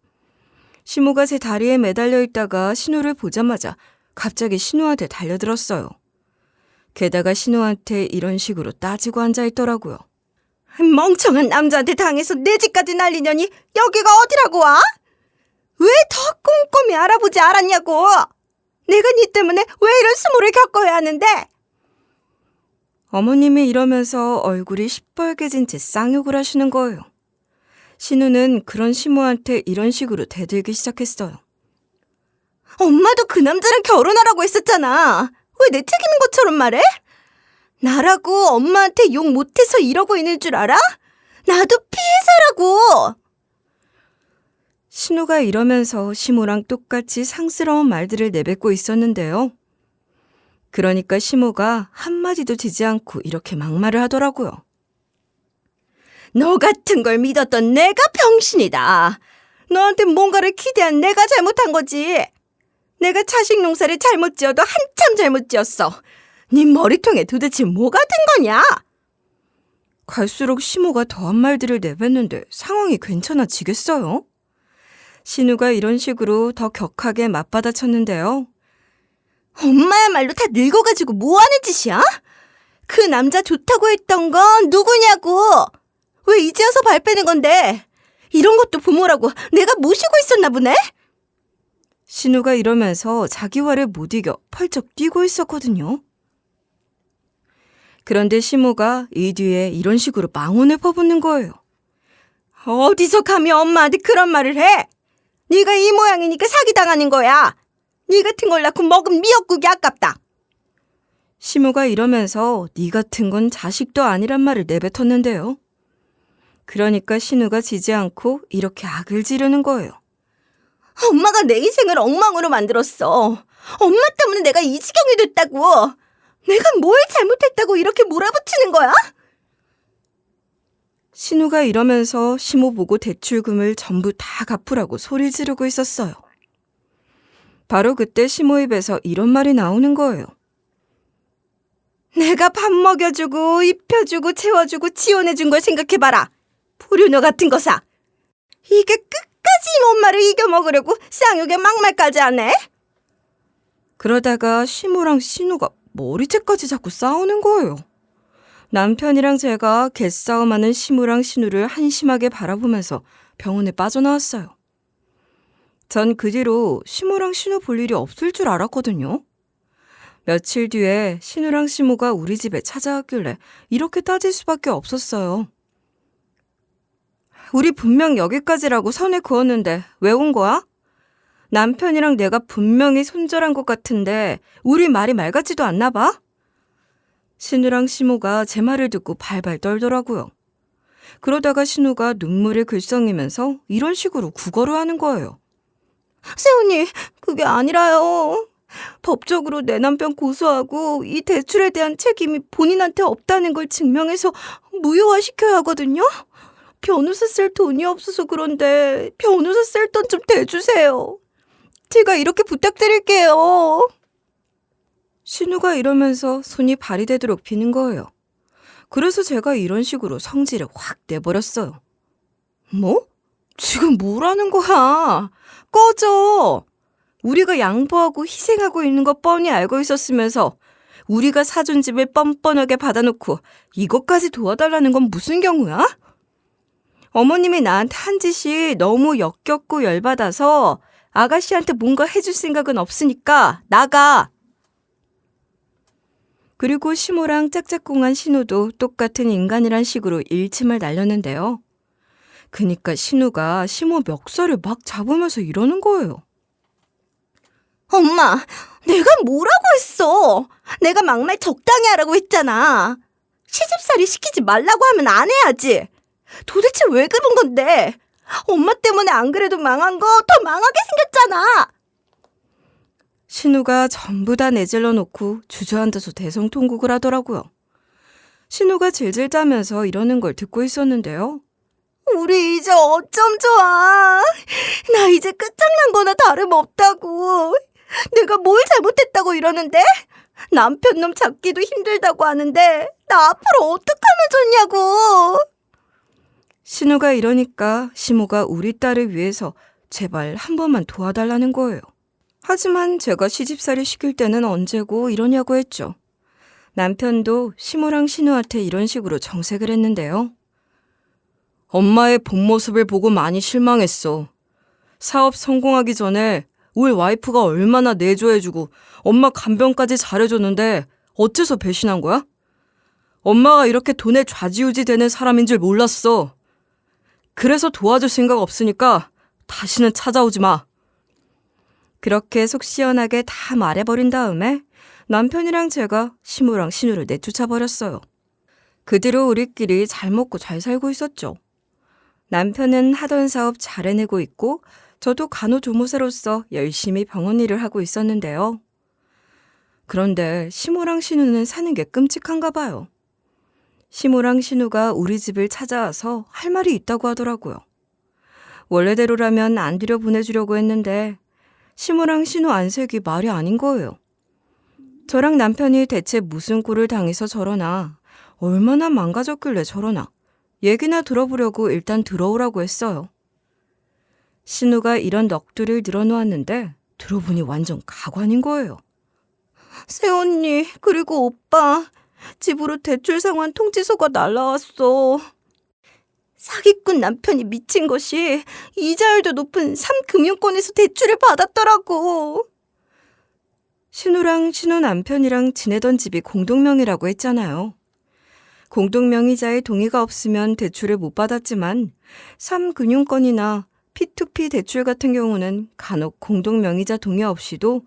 시모가 제 다리에 매달려 있다가 신우를 보자마자 갑자기 신우한테 달려들었어요. 게다가 신우한테 이런 식으로 따지고 앉아있더라고요. 멍청한 남자한테 당해서 내 집까지 날리려니 여기가 어디라고 와? 왜 더 꼼꼼히 알아보지 않았냐고. 내가 네 때문에 왜 이런 수모를 겪어야 하는데. 어머님이 이러면서 얼굴이 시뻘개진 채 쌍욕을 하시는 거예요. 신우는 그런 시모한테 이런 식으로 대들기 시작했어요. 엄마도 그 남자랑 결혼하라고 했었잖아. 왜 내 책임인 것처럼 말해? 나라고 엄마한테 욕 못해서 이러고 있는 줄 알아? 나도 피해자라고. 신우가 이러면서 시모랑 똑같이 상스러운 말들을 내뱉고 있었는데요. 그러니까 시모가 한마디도 지지 않고 이렇게 막말을 하더라고요. 너 같은 걸 믿었던 내가 병신이다. 너한테 뭔가를 기대한 내가 잘못한 거지. 내가 자식 농사를 잘못 지어도 한참 잘못 지었어. 네 머리통에 도대체 뭐가 든 거냐? 갈수록 시모가 더한 말들을 내뱉는데 상황이 괜찮아지겠어요? 신우가 이런 식으로 더 격하게 맞받아쳤는데요. 엄마야말로 다 늙어가지고 뭐하는 짓이야? 그 남자 좋다고 했던 건 누구냐고. 왜 이제 와서 발 빼는 건데. 이런 것도 부모라고 내가 모시고 있었나 보네? 신우가 이러면서 자기 화를 못 이겨 펄쩍 뛰고 있었거든요. 그런데 시모가 이 뒤에 이런 식으로 망언을 퍼붓는 거예요. 어디서 감히 엄마한테 그런 말을 해? 네가 이 모양이니까 사기당하는 거야. 네 같은 걸 낳고 먹은 미역국이 아깝다. 시모가 이러면서 네 같은 건 자식도 아니란 말을 내뱉었는데요. 그러니까 신우가 지지 않고 이렇게 악을 지르는 거예요. 엄마가 내 인생을 엉망으로 만들었어. 엄마 때문에 내가 이 지경이 됐다고. 내가 뭘 잘못했다고 이렇게 몰아붙이는 거야? 신우가 이러면서 시모 보고 대출금을 전부 다 갚으라고 소리 지르고 있었어요. 바로 그때 시모 입에서 이런 말이 나오는 거예요. 내가 밥 먹여주고 입혀주고 채워주고 지원해준 걸 생각해봐라. 불효녀 같은 거사. 이게 끝까지 엄마를 이겨먹으려고 쌍욕에 막말까지 하네? 그러다가 시모랑 신우가 머리채까지 잡고 싸우는 거예요. 남편이랑 제가 개싸움하는 시모랑 신우를 한심하게 바라보면서 병원에 빠져나왔어요. 전 그 뒤로 시모랑 신우 볼 일이 없을 줄 알았거든요. 며칠 뒤에 신우랑 시모가 우리 집에 찾아왔길래 이렇게 따질 수밖에 없었어요. 우리 분명 여기까지라고 선을 그었는데 왜 온 거야? 남편이랑 내가 분명히 손절한 것 같은데 우리 말이 말 같지도 않나 봐? 신우랑 시모가 제 말을 듣고 발발 떨더라고요. 그러다가 신우가 눈물을 글썽이면서 이런 식으로 구걸을 하는 거예요. 새언니, 그게 아니라요. 법적으로 내 남편 고소하고 이 대출에 대한 책임이 본인한테 없다는 걸 증명해서 무효화시켜야 하거든요. 변호사 쓸 돈이 없어서 그런데 변호사 쓸 돈 좀 대주세요. 제가 이렇게 부탁드릴게요. 신우가 이러면서 손이 발이 되도록 비는 거예요. 그래서 제가 이런 식으로 성질을 확 내버렸어요. 뭐? 지금 뭐라는 거야? 꺼져! 우리가 양보하고 희생하고 있는 거 뻔히 알고 있었으면서 우리가 사준 집을 뻔뻔하게 받아놓고 이것까지 도와달라는 건 무슨 경우야? 어머님이 나한테 한 짓이 너무 역겹고 열받아서 아가씨한테 뭔가 해줄 생각은 없으니까 나가. 그리고 시모랑 짝짝꿍한 신우도 똑같은 인간이란 식으로 일침을 날렸는데요. 그니까 신우가 시모 멱살을 막 잡으면서 이러는 거예요. 엄마, 내가 뭐라고 했어? 내가 막말 적당히 하라고 했잖아. 시집살이 시키지 말라고 하면 안 해야지. 도대체 왜 그런 건데? 엄마 때문에 안 그래도 망한 거 더 망하게 생겼잖아. 신우가 전부 다 내질러 놓고 주저앉아서 대성통곡을 하더라고요. 신우가 질질 짜면서 이러는 걸 듣고 있었는데요. 우리 이제 어쩜 좋아. 나 이제 끝장난 거나 다름없다고. 내가 뭘 잘못했다고 이러는데? 남편 놈 잡기도 힘들다고 하는데 나 앞으로 어떡하면 좋냐고. 신우가 이러니까 시모가 우리 딸을 위해서 제발 한 번만 도와달라는 거예요. 하지만 제가 시집살이 시킬 때는 언제고 이러냐고 했죠. 남편도 시모랑 신우한테 이런 식으로 정색을 했는데요. 엄마의 본 모습을 보고 많이 실망했어. 사업 성공하기 전에 우리 와이프가 얼마나 내조해주고 엄마 간병까지 잘해줬는데 어째서 배신한 거야? 엄마가 이렇게 돈에 좌지우지 되는 사람인 줄 몰랐어. 그래서 도와줄 생각 없으니까 다시는 찾아오지 마. 그렇게 속 시원하게 다 말해버린 다음에 남편이랑 제가 시모랑 신우를 내쫓아버렸어요. 그 뒤로 우리끼리 잘 먹고 잘 살고 있었죠. 남편은 하던 사업 잘 해내고 있고 저도 간호조무사로서 열심히 병원 일을 하고 있었는데요. 그런데 시모랑 신우는 사는 게 끔찍한가 봐요. 시모랑 신우가 우리 집을 찾아와서 할 말이 있다고 하더라고요. 원래대로라면 안 들여보내주려고 했는데 시모랑 신우 안색이 말이 아닌 거예요. 저랑 남편이 대체 무슨 꼴을 당해서 저러나, 얼마나 망가졌길래 저러나 얘기나 들어보려고 일단 들어오라고 했어요. 신우가 이런 넋두리를 늘어놓았는데 들어보니 완전 가관인 거예요. 새언니, 그리고 오빠, 집으로 대출 상환 통지서가 날라왔어. 사기꾼 남편이 미친 것이 이자율도 높은 3금융권에서 대출을 받았더라고. 신우랑 신우 남편이랑 지내던 집이 공동명의라고 했잖아요. 공동명의자의 동의가 없으면 대출을 못 받았지만 3금융권이나 P2P 대출 같은 경우는 간혹 공동명의자 동의 없이도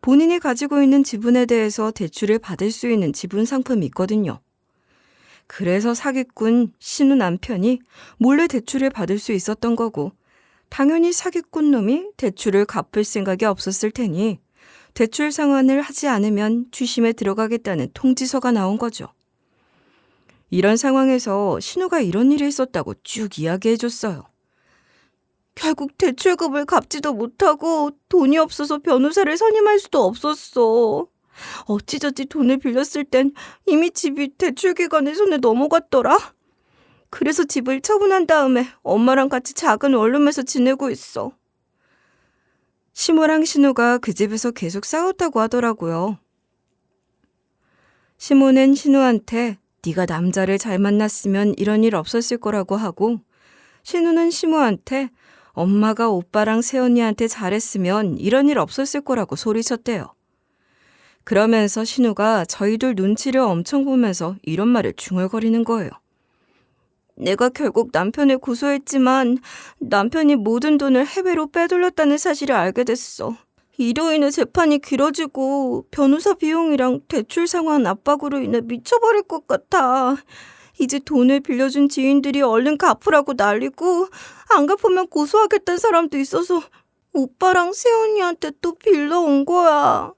본인이 가지고 있는 지분에 대해서 대출을 받을 수 있는 지분 상품이 있거든요. 그래서 사기꾼 신우 남편이 몰래 대출을 받을 수 있었던 거고, 당연히 사기꾼 놈이 대출을 갚을 생각이 없었을 테니 대출 상환을 하지 않으면 취심에 들어가겠다는 통지서가 나온 거죠. 이런 상황에서 신우가 이런 일이 있었다고 쭉 이야기해줬어요. 결국 대출금을 갚지도 못하고 돈이 없어서 변호사를 선임할 수도 없었어. 어찌저찌 돈을 빌렸을 땐 이미 집이 대출기관의 손에 넘어갔더라. 그래서 집을 처분한 다음에 엄마랑 같이 작은 원룸에서 지내고 있어. 시모랑 신우가 그 집에서 계속 싸웠다고 하더라고요. 시모는 신우한테 네가 남자를 잘 만났으면 이런 일 없었을 거라고 하고, 신우는 시모한테 엄마가 오빠랑 새언니한테 잘했으면 이런 일 없었을 거라고 소리쳤대요. 그러면서 신우가 저희들 눈치를 엄청 보면서 이런 말을 중얼거리는 거예요. 내가 결국 남편을 고소했지만 남편이 모든 돈을 해외로 빼돌렸다는 사실을 알게 됐어. 이로 인해 재판이 길어지고 변호사 비용이랑 대출 상환 압박으로 인해 미쳐버릴 것 같아. 이제 돈을 빌려준 지인들이 얼른 갚으라고 난리고 안 갚으면 고소하겠다는 사람도 있어서 오빠랑 새언니한테 또 빌려온 거야.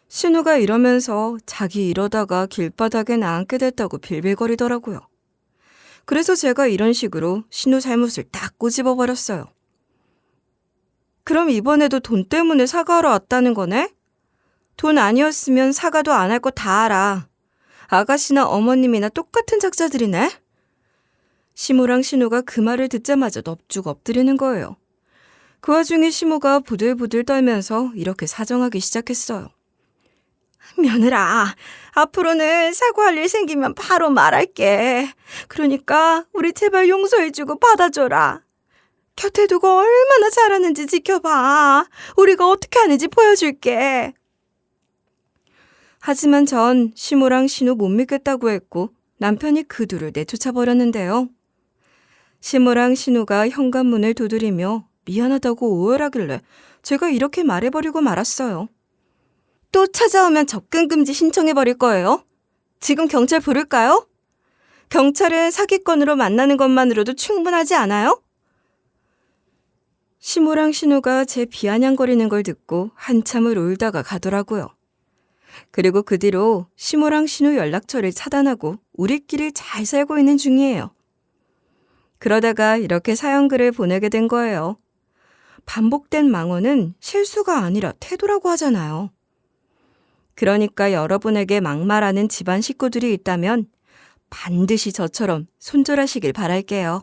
신우가 이러면서 자기 이러다가 길바닥에 나앉게 됐다고 빌빌거리더라고요. 그래서 제가 이런 식으로 신우 잘못을 딱 꼬집어버렸어요. 그럼 이번에도 돈 때문에 사과하러 왔다는 거네? 돈 아니었으면 사과도 안 할 거 다 알아. 아가씨나 어머님이나 똑같은 작자들이네? 시모랑 신우가 그 말을 듣자마자 넙죽 엎드리는 거예요. 그 와중에 시모가 부들부들 떨면서 이렇게 사정하기 시작했어요. 며느라, 앞으로는 사과할 일 생기면 바로 말할게. 그러니까 우리 제발 용서해주고 받아줘라. 곁에 두고 얼마나 잘하는지 지켜봐. 우리가 어떻게 하는지 보여줄게. 하지만 전 시모랑 신우 못 믿겠다고 했고 남편이 그 둘을 내쫓아 버렸는데요. 시모랑 신우가 현관문을 두드리며 미안하다고 오열하길래 제가 이렇게 말해버리고 말았어요. 또 찾아오면 접근 금지 신청해버릴 거예요. 지금 경찰 부를까요? 경찰은 사기건으로 만나는 것만으로도 충분하지 않아요? 시모랑 신우가 제 비아냥거리는 걸 듣고 한참을 울다가 가더라고요. 그리고 그 뒤로 시모랑 신우 연락처를 차단하고 우리끼리 잘 살고 있는 중이에요. 그러다가 이렇게 사연글을 보내게 된 거예요. 반복된 망언은 실수가 아니라 태도라고 하잖아요. 그러니까 여러분에게 막말하는 집안 식구들이 있다면 반드시 저처럼 손절하시길 바랄게요.